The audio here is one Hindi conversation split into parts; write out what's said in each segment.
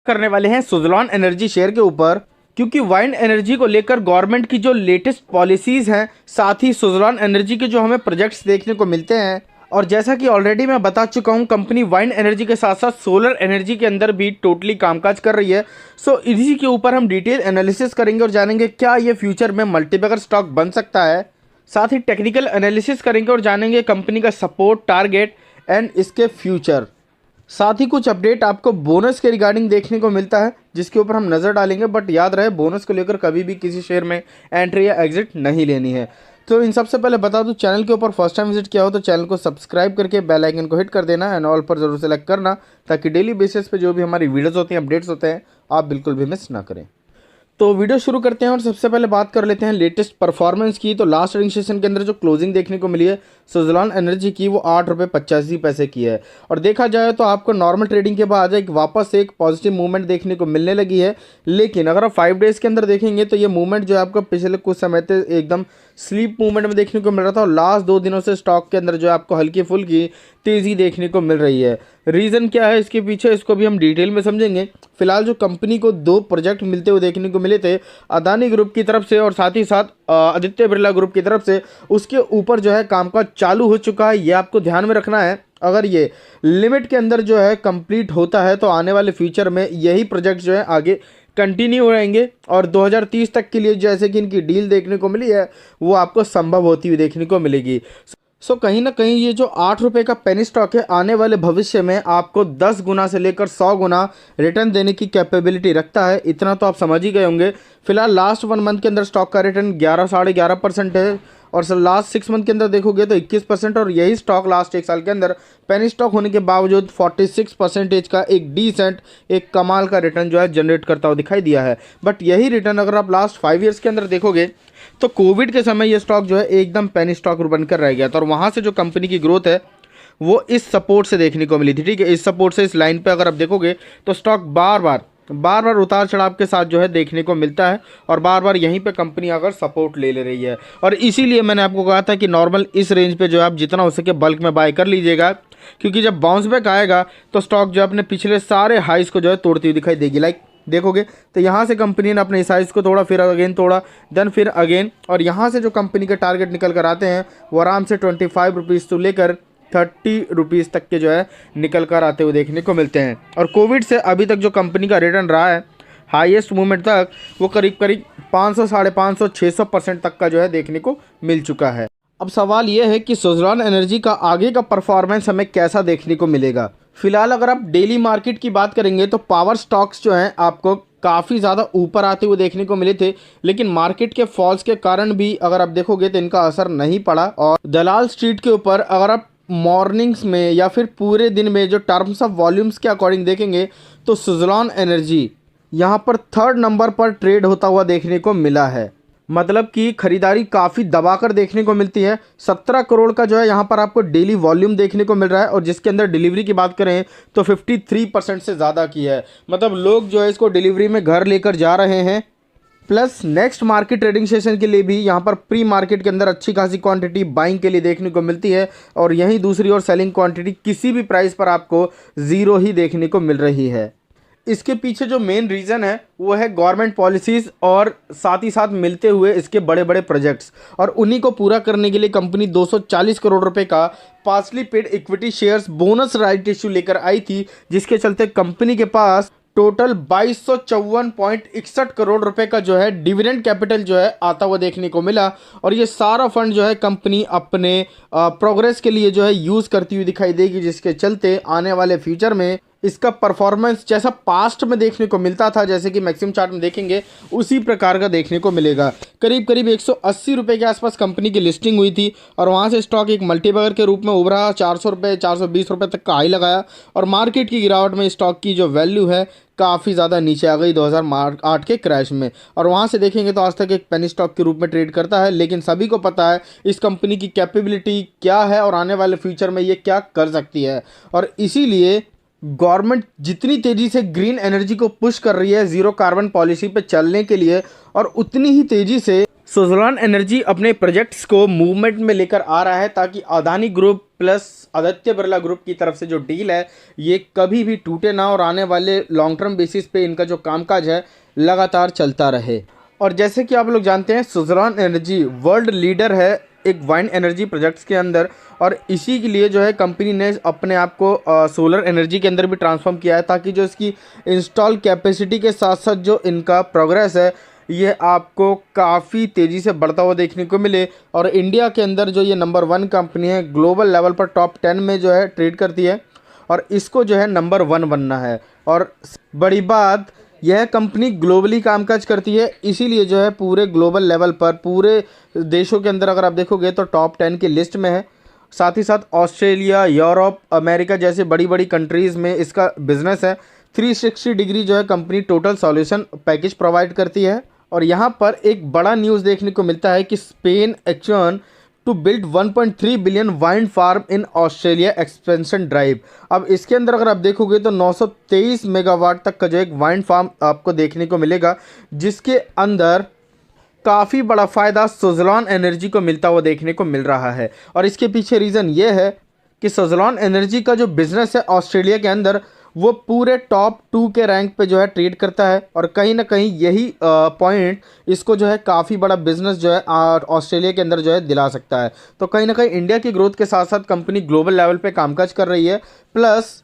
करने वाले हैं सुज़लॉन एनर्जी शेयर के ऊपर, क्योंकि वाइंड एनर्जी को लेकर गवर्नमेंट की जो लेटेस्ट पॉलिसीज़ हैं, साथ ही सुज़लॉन एनर्जी के जो हमें प्रोजेक्ट्स देखने को मिलते हैं, और जैसा कि ऑलरेडी मैं बता चुका हूं, कंपनी वाइंड एनर्जी के साथ साथ सोलर एनर्जी के अंदर भी टोटली कामकाज कर रही है। सो इसी के ऊपर हम डिटेल एनालिसिस करेंगे और जानेंगे क्या ये फ्यूचर में मल्टीबैगर स्टॉक बन सकता है। साथ ही टेक्निकल एनालिसिस करेंगे और जानेंगे कंपनी का सपोर्ट, टारगेट एंड इसके फ्यूचर। साथ ही कुछ अपडेट आपको बोनस के रिगार्डिंग देखने को मिलता है, जिसके ऊपर हम नज़र डालेंगे। बट याद रहे, बोनस को लेकर कभी भी किसी शेयर में एंट्री या एग्जिट नहीं लेनी है। तो इन सबसे पहले बता दूं, चैनल के ऊपर फर्स्ट टाइम विजिट किया हो तो चैनल को सब्सक्राइब करके बेल आइकन को हिट कर देना एंड ऑल पर जरूर सेलेक्ट करना, ताकि डेली बेसिस पे जो भी हमारी वीडियोस होती हैं, अपडेट्स होते हैं, आप बिल्कुल भी मिस ना करें। तो वीडियो शुरू करते हैं और सबसे पहले बात कर लेते हैं लेटेस्ट परफॉर्मेंस की। तो लास्ट ट्रेडिंग सेशन के अंदर जो क्लोजिंग देखने को मिली है सुज़लॉन एनर्जी की, वो 8 रुपये 85 पैसे की है। और देखा जाए तो आपको नॉर्मल ट्रेडिंग के बाद वापस एक पॉजिटिव मूवमेंट देखने को मिलने लगी है। लेकिन अगर आप 5 डेज़ के अंदर देखेंगे तो ये मूवमेंट जो है आपको पिछले कुछ समय से एकदम स्लीप मूवमेंट में देखने को मिल रहा था, और लास्ट 2 दिनों से स्टॉक के अंदर जो है आपको हल्की फुल्की तेज़ी देखने को मिल रही है। रीज़न क्या है इसके पीछे, इसको भी हम डिटेल में समझेंगे। फिलहाल जो कंपनी को 2 प्रोजेक्ट मिलते हुए देखने को मिले थे, अदानी ग्रुप की तरफ से और साथ ही साथ आदित्य बिरला ग्रुप की तरफ से, उसके ऊपर जो है कामकाज चालू हो चुका है। ये आपको ध्यान में रखना है। अगर ये लिमिट के अंदर जो है कंप्लीट होता है तो आने वाले फ्यूचर में यही प्रोजेक्ट जो है आगे कंटिन्यू रहेंगे, और 2030 तक के लिए जैसे कि इनकी डील देखने को मिली है, वो आपको संभव होती हुई देखने को मिलेगी। सो कहीं ना कहीं ये जो 8 रुपये का पेनी स्टॉक है, आने वाले भविष्य में आपको 10 गुना से लेकर 100 गुना रिटर्न देने की कैपेबिलिटी रखता है। इतना तो आप समझ ही गए होंगे। फिलहाल लास्ट 1 मंथ के अंदर स्टॉक का रिटर्न 11 साढ़े 11% है, और लास्ट 6 मंथ के अंदर देखोगे तो 21%। और यही स्टॉक लास्ट 1 साल के अंदर पेनी स्टॉक होने के बावजूद 46% का एक डिसेंट, एक कमाल का रिटर्न जो है जनरेट करता हुआ दिखाई दिया है। बट यही रिटर्न अगर आप लास्ट 5 ईयर्स के अंदर देखोगे तो कोविड के समय ये स्टॉक जो है एकदम पेनी स्टॉक बनकर रह गया था, और वहाँ से जो कंपनी की ग्रोथ है वो इस सपोर्ट से देखने को मिली थी। ठीक है, इस सपोर्ट से, इस लाइन पे अगर आप देखोगे तो स्टॉक बार बार उतार चढ़ाव के साथ जो है देखने को मिलता है, और बार बार यहीं पे कंपनी अगर सपोर्ट ले रही है। और इसीलिए मैंने आपको कहा था कि नॉर्मल इस रेंज पे जो है आप जितना हो सके बल्क में बाय कर लीजिएगा, क्योंकि जब बाउंस बैक आएगा तो स्टॉक जो अपने पिछले सारे हाइस को जो है तोड़ती हुई दिखाई देगी। लाइक देखोगे तो यहाँ से कंपनी ने अपने साइज को तोड़ा, फिर अगेन तोड़ा, देन फिर अगेन, और यहाँ से जो कंपनी के टारगेट निकल कर आते हैं वो आराम से 25 रुपीज़ से लेकर 30 रुपीज़ तक के जो है निकल कर आते हुए देखने को मिलते हैं। और कोविड से अभी तक जो कंपनी का रिटर्न रहा है हाईएस्ट मूवमेंट तक, वो करीब 500, 550, 600% तक का जो है देखने को मिल चुका है। अब सवाल यह है कि सुज़लॉन एनर्जी का आगे का परफॉर्मेंस हमें कैसा देखने को मिलेगा। फिलहाल अगर आप डेली मार्केट की बात करेंगे तो पावर स्टॉक्स जो हैं आपको काफ़ी ज़्यादा ऊपर आते हुए देखने को मिले थे, लेकिन मार्केट के फॉल्स के कारण भी अगर आप देखोगे तो इनका असर नहीं पड़ा। और दलाल स्ट्रीट के ऊपर अगर आप मॉर्निंग्स में या फिर पूरे दिन में जो टर्म्स ऑफ वॉल्यूम्स के अकॉर्डिंग देखेंगे तो सुज़लॉन एनर्जी यहाँ पर 3rd नंबर पर ट्रेड होता हुआ देखने को मिला है। मतलब कि खरीदारी काफ़ी दबाकर देखने को मिलती है। 17 करोड़ का जो है यहाँ पर आपको डेली वॉल्यूम देखने को मिल रहा है, और जिसके अंदर डिलीवरी की बात करें तो 53% से ज़्यादा की है। मतलब लोग जो है इसको डिलीवरी में घर लेकर जा रहे हैं। Plus next market trading session के लिए भी यहाँ पर प्री मार्केट के अंदर अच्छी खासी क्वांटिटी बाइंग के लिए देखने को मिलती है, और यहीं दूसरी ओर सेलिंग क्वांटिटी किसी भी प्राइस पर आपको 0 ही देखने को मिल रही है। इसके पीछे जो मेन रीज़न है वो है गवर्नमेंट पॉलिसीज़ और साथ ही साथ मिलते हुए इसके बड़े बड़े प्रोजेक्ट्स, और उन्हीं को पूरा करने के लिए कंपनी 240 करोड़ रुपए का partly paid equity shares bonus right issue लेकर आई थी, जिसके चलते कंपनी के पास टोटल 2254.61 करोड़ रुपए का जो है डिविडेंड कैपिटल जो है आता हुआ देखने को मिला। और ये सारा फंड जो है कंपनी अपने प्रोग्रेस के लिए जो है यूज़ करती हुई दिखाई देगी, जिसके चलते आने वाले फ्यूचर में इसका परफॉर्मेंस जैसा पास्ट में देखने को मिलता था, जैसे कि मैक्सिमम चार्ट में देखेंगे उसी प्रकार का देखने को मिलेगा। करीब 180 रुपये के आसपास कंपनी की लिस्टिंग हुई थी, और वहाँ से स्टॉक एक मल्टीबैगर के रूप में उभरा, 400 रुपये 420 रुपये तक का हाई लगाया, और मार्केट की गिरावट में स्टॉक की जो वैल्यू है काफ़ी ज़्यादा नीचे आ गई 2008 के क्रैश में। और वहाँ से देखेंगे तो आज तक एक पेनी स्टॉक के रूप में ट्रेड करता है, लेकिन सभी को पता है इस कंपनी की कैपेबिलिटी क्या है और आने वाले फ्यूचर में ये क्या कर सकती है। और इसीलिए गवर्नमेंट जितनी तेज़ी से ग्रीन एनर्जी को पुश कर रही है ज़ीरो कार्बन पॉलिसी पे चलने के लिए, और उतनी ही तेज़ी से सुज़लॉन एनर्जी अपने प्रोजेक्ट्स को मूवमेंट में लेकर आ रहा है ताकि Adani group plus Aditya Birla group की तरफ से जो डील है ये कभी भी टूटे ना और आने वाले लॉन्ग टर्म बेसिस पे इनका जो कामकाज है लगातार चलता रहे। और जैसे कि आप लोग जानते हैं सुज़लॉन एनर्जी वर्ल्ड लीडर है एक वाइंड एनर्जी प्रोजेक्ट्स के अंदर, और इसी के लिए जो है कंपनी ने अपने आप को सोलर एनर्जी के अंदर भी ट्रांसफॉर्म किया है ताकि जो इसकी इंस्टॉल कैपेसिटी के साथ साथ जो इनका प्रोग्रेस है ये आपको काफ़ी तेज़ी से बढ़ता हुआ देखने को मिले। और इंडिया के अंदर जो ये नंबर 1 कंपनी है ग्लोबल लेवल पर टॉप 10 में जो है ट्रेड करती है और इसको जो है नंबर 1 बनना है। और बड़ी बात यह कंपनी ग्लोबली कामकाज करती है, इसीलिए जो है पूरे ग्लोबल लेवल पर पूरे देशों के अंदर अगर आप देखोगे तो टॉप 10 की लिस्ट में है। साथ ही साथ ऑस्ट्रेलिया, यूरोप, अमेरिका जैसे बड़ी बड़ी कंट्रीज़ में इसका बिजनेस है। 360 डिग्री जो है company total solution package provide करती है। और यहाँ पर एक बड़ा न्यूज़ देखने को मिलता है कि Spain action to build 1.3 billion wind farm in Australia expansion drive. अब इसके अंदर अगर आप देखोगे तो 923 मेगावाट तक का जो एक वाइंड फार्म आपको देखने को मिलेगा, जिसके अंदर काफ़ी बड़ा फ़ायदा सुज़लॉन एनर्जी को मिलता हुआ देखने को मिल रहा है। और इसके पीछे रीज़न ये है कि सुज़लॉन एनर्जी का जो बिज़नेस है ऑस्ट्रेलिया के अंदर वो पूरे टॉप 2 के रैंक पे जो है ट्रेड करता है। और कहीं ना कहीं यही पॉइंट इसको जो है काफ़ी बड़ा बिजनेस जो है ऑस्ट्रेलिया के अंदर जो है दिला सकता है। तो कहीं ना कहीं इंडिया की ग्रोथ के साथ साथ कंपनी ग्लोबल लेवल पे कामकाज कर रही है। प्लस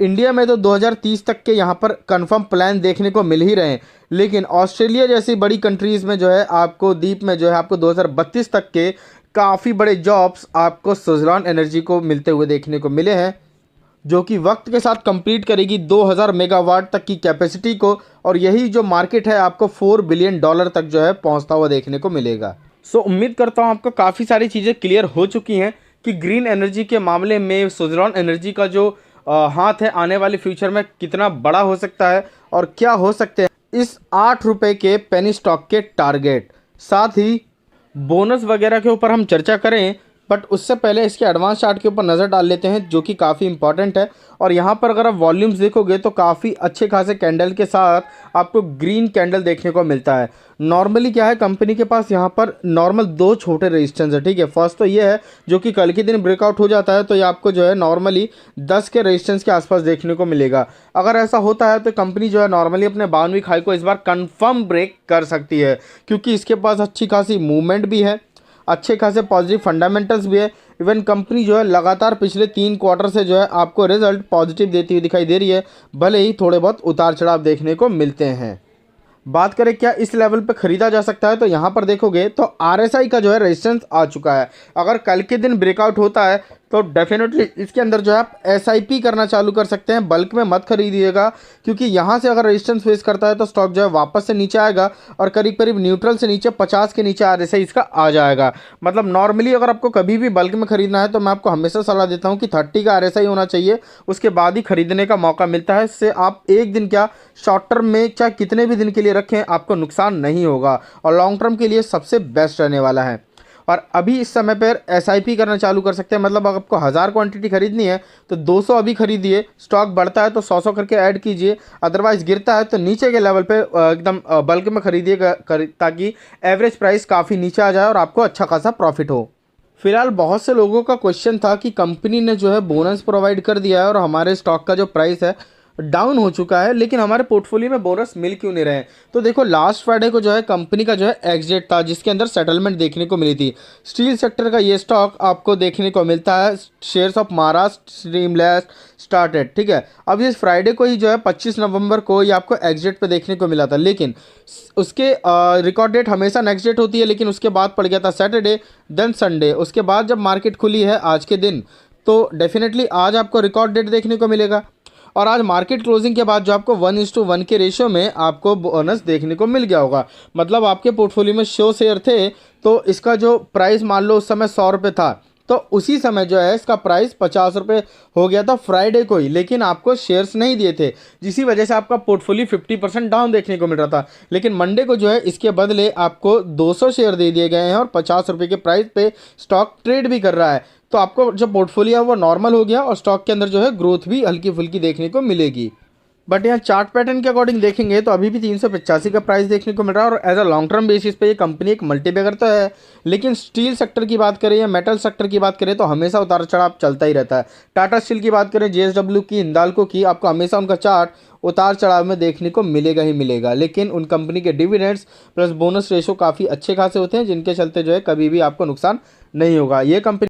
इंडिया में तो 2030 तक के यहाँ पर कंफर्म प्लान देखने को मिल ही रहे हैं, लेकिन ऑस्ट्रेलिया जैसी बड़ी कंट्रीज़ में जो है आपको द्वीप में जो है आपको 2032 तक के काफ़ी बड़े जॉब्स आपको सुज़लॉन एनर्जी को मिलते हुए देखने को मिले हैं, जो कि वक्त के साथ कंप्लीट करेगी 2000 मेगावाट तक की कैपेसिटी को। और यही जो मार्केट है आपको $4 बिलियन तक जो है पहुंचता हुआ देखने को मिलेगा। सो उम्मीद करता हूं आपको काफ़ी सारी चीज़ें क्लियर हो चुकी हैं कि ग्रीन एनर्जी के मामले में सुज़लॉन एनर्जी का जो हाथ है आने वाले फ्यूचर में कितना बड़ा हो सकता है और क्या हो सकते हैं इस 8 रुपये के पेनी स्टॉक के टारगेट। साथ ही बोनस वगैरह के ऊपर हम चर्चा करें, बट उससे पहले इसके एडवांस चार्ट के ऊपर नज़र डाल लेते हैं जो कि काफ़ी इंपॉर्टेंट है। और यहाँ पर अगर आप वॉल्यूम्स देखोगे तो काफ़ी अच्छे खासे कैंडल के साथ आपको ग्रीन कैंडल देखने को मिलता है। नॉर्मली क्या है कंपनी के पास यहाँ पर नॉर्मल 2 छोटे रेजिस्टेंस है, ठीक है। फर्स्ट तो ये है जो कि कल के दिन ब्रेकआउट हो जाता है तो ये आपको जो है नॉर्मली 10 के रेजिस्टेंस के आसपास देखने को मिलेगा। अगर ऐसा होता है तो कंपनी जो है नॉर्मली अपने 52वीं हाई को इस बार कन्फर्म ब्रेक कर सकती है, क्योंकि इसके पास अच्छी खासी मूवमेंट भी है, अच्छे खासे पॉजिटिव फंडामेंटल्स भी है। इवन कंपनी जो है लगातार पिछले 3 क्वार्टर से जो है आपको रिजल्ट पॉजिटिव देती हुई दिखाई दे रही है, भले ही थोड़े बहुत उतार चढ़ाव देखने को मिलते हैं। बात करें क्या इस लेवल पे ख़रीदा जा सकता है, तो यहाँ पर देखोगे तो RSI का जो है रेजिस्टेंस आ चुका है। अगर कल के दिन ब्रेकआउट होता है तो डेफिनेटली इसके अंदर जो है आप SIP करना चालू कर सकते हैं। बल्क में मत खरीदिएगा, क्योंकि यहाँ से अगर रेजिस्टेंस फेस करता है तो स्टॉक जो है वापस से नीचे आएगा और करीब करीब न्यूट्रल से नीचे 50 के नीचे RSI इसका आ जाएगा। मतलब नॉर्मली अगर आपको कभी भी बल्क में खरीदना है तो मैं आपको हमेशा सलाह देता हूँ कि 30 का RSI होना चाहिए, उसके बाद ही खरीदने का मौका मिलता है। इससे आप एक दिन क्या शॉर्ट टर्म में चाहे कितने भी दिन के लिए रखें आपको नुकसान नहीं होगा और लॉन्ग टर्म के लिए सबसे बेस्ट रहने वाला है। और अभी इस समय पर SIP करना चालू कर सकते हैं। मतलब अगर आपको 1000 क्वांटिटी खरीदनी है तो 200 अभी खरीदिए, स्टॉक बढ़ता है तो 100 करके ऐड कीजिए, अदरवाइज गिरता है तो नीचे के लेवल पे एकदम बल्क में खरीदिएगा ताकि एवरेज प्राइस काफ़ी नीचे आ जाए और आपको अच्छा खासा प्रॉफिट हो। फिलहाल बहुत से लोगों का क्वेश्चन था कि कंपनी ने जो है बोनस प्रोवाइड कर दिया है और हमारे स्टॉक का जो प्राइस है डाउन हो चुका है, लेकिन हमारे पोर्टफोलियो में बोनस मिल क्यों नहीं रहे। तो देखो लास्ट फ्राइडे को जो है कंपनी का जो है एग्जिट था जिसके अंदर सेटलमेंट देखने को मिली थी। स्टील सेक्टर का ये स्टॉक आपको देखने को मिलता है shares of Maharashtra seamless started, ठीक है। अब इस फ्राइडे को ही जो है 25 नवंबर को ये आपको एग्जिट पे देखने को मिला था, लेकिन उसके रिकॉर्ड डेट हमेशा नेक्स्ट डेट होती है, लेकिन उसके बाद पड़ गया था सैटरडे देन संडे। उसके बाद जब मार्केट खुली है आज के दिन तो डेफिनेटली आज आपको रिकॉर्ड डेट देखने को मिलेगा और आज मार्केट क्लोजिंग के बाद जो आपको 1:1 के रेशियो में आपको बोनस देखने को मिल गया होगा। मतलब आपके पोर्टफोलियो में 100 शेयर थे तो इसका जो प्राइस मान लो उस समय 100 रुपये था तो उसी समय जो है इसका प्राइस 50 रुपये हो गया था फ्राइडे को ही, लेकिन आपको शेयर्स नहीं दिए थे जिसकी वजह से आपका पोर्टफोलियो 50% डाउन देखने को मिल रहा था। लेकिन मंडे को जो है इसके बदले आपको 200 शेयर दे दिए गए हैं और 50 रुपये के प्राइस पे स्टॉक ट्रेड भी कर रहा है। तो आपको जो पोर्टफोलियो है वो नॉर्मल हो गया और स्टॉक के अंदर जो है ग्रोथ भी हल्की फुल्की देखने को मिलेगी। बट यहाँ चार्ट पैटर्न के अकॉर्डिंग देखेंगे तो अभी भी 385 का प्राइस देखने को मिल रहा है और as a long term basis पे ये कंपनी एक मल्टीबैगर तो है, लेकिन स्टील सेक्टर की बात करें या मेटल सेक्टर की बात करें तो हमेशा उतार चढ़ाव चलता ही रहता है। टाटा स्टील की बात करें, JSW की, हिंदाल्को की, आपको हमेशा उनका चार्ट उतार चढ़ाव में देखने को मिलेगा ही मिलेगा, लेकिन उन कंपनी के डिविडेंड्स प्लस बोनस रेशो काफ़ी अच्छे खासे होते हैं, जिनके चलते जो है कभी भी आपको नुकसान नहीं होगा। ये कंपनी